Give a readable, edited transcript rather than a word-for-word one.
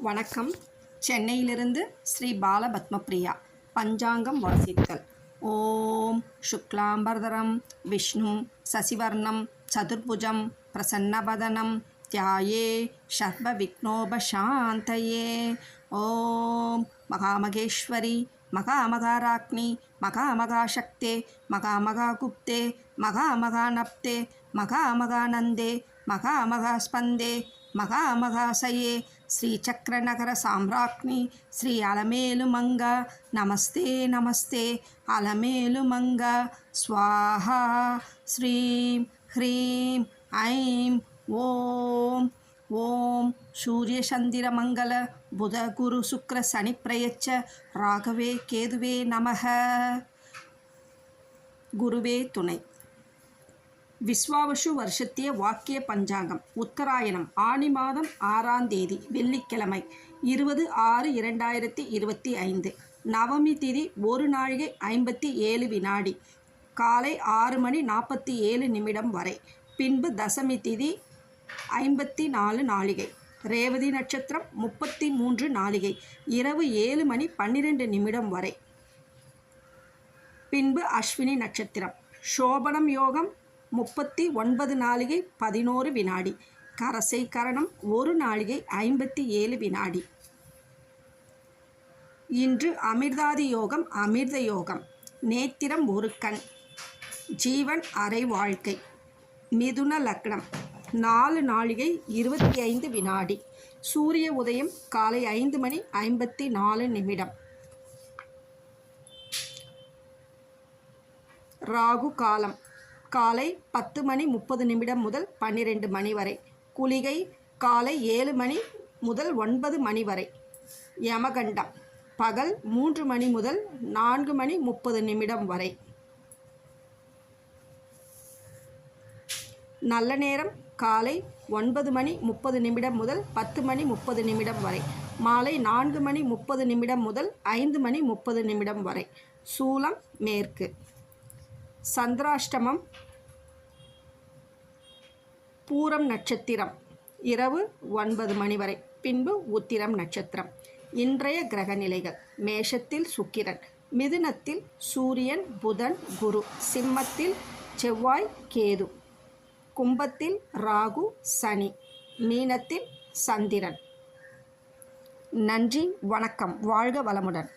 வணக்கம். சென்னையிலிருந்து ஸ்ரீ பாலபத்மப்ரியா. பஞ்சாங்கம் வாசித்தல். ஓம் சுக்லாம்பரதரம் விஷ்ணு சசிவர்ணம் சதுர்புஜம் பிரசன்னவதனம் தியாயே சர்வவிக்னோபசாந்தயே. ஓம் மகாமகேஸ்வரி மகாமகாராக்னி மகாமகாசக்தே மகாமகாகுப்தே மகாமகாநப்தே மகாமகானந்தே மகாமகாஸ்பந்தே மகாமகாசயே ஸ்ரீசக்கரநகர சாம்ராக்னி ஸ்ரீ அலமேலுமங்கா நமஸ்தே நமஸ்தே அலமேலுமங்கா ஸ்வாஹா. ஸ்ரீம் ஹ்ரீம் ஐம் ஓம். ஓம் சூரியசந்திரமங்கல புத குரு சுக்ர சனிப்பிரயச்ச ராகவே கேதுவே நமக. குருவே துணை. விஸ்வாவசு வருஷத்திய வாக்கிய பஞ்சாங்கம். உத்தராயணம் ஆனி மாதம் 6ஆம் தேதி வெள்ளிக்கிழமை 20/6/2025. நவமி திதி 1 நாழிகை 57 வினாடி காலை 6 மணி 47 நிமிடம் வரை. பின்பு தசமி திதி 54 நாழிகை. ரேவதி நட்சத்திரம் 33 நாழிகை இரவு 7 மணி 12 நிமிடம் வரை. பின்பு அஸ்வினி நட்சத்திரம். சோபனம் யோகம் 39 நாழிகை 11 வினாடி. கரசை கரணம் 1 நாழிகை 57 வினாடி. இன்று அமிர்தாதி யோகம் அமிர்த யோகம். நேத்திரம் 1 கண். ஜீவன் அரை வாழ்க்கை. மிதுன லக்னம். 4 நாழிகை 25 வினாடி. சூரிய உதயம் காலை 5 மணி 54 நிமிடம். ராகு காலம் காலை 10 மணி 30 நிமிடம் முதல் 12 மணி வரை. குளிகை காலை 7 மணி முதல் 9 மணி வரை. யமகண்டம் பகல் 3 மணி முதல் 4 மணி 30 நிமிடம் வரை. நல்ல நேரம் காலை 9 மணி 30 நிமிடம் முதல் 10 மணி 30 நிமிடம் வரை. மாலை 4 மணி 30 நிமிடம் முதல் 5 மணி 30 நிமிடம் வரை. சூலம் மேற்கு. சந்திராஷ்டமம் பூரம் நட்சத்திரம் இரவு 9 மணி வரை. பின்பு உத்திரம் நட்சத்திரம். இன்றைய கிரக நிலைகள். மேஷத்தில் சுக்கிரன், மிதுனத்தில் சூரியன் புதன் குரு, சிம்மத்தில் செவ்வாய் கேது, கும்பத்தில் ராகு சனி, மீனத்தில் சந்திரன். நன்றி, வணக்கம். வாழ்க வளமுடன்.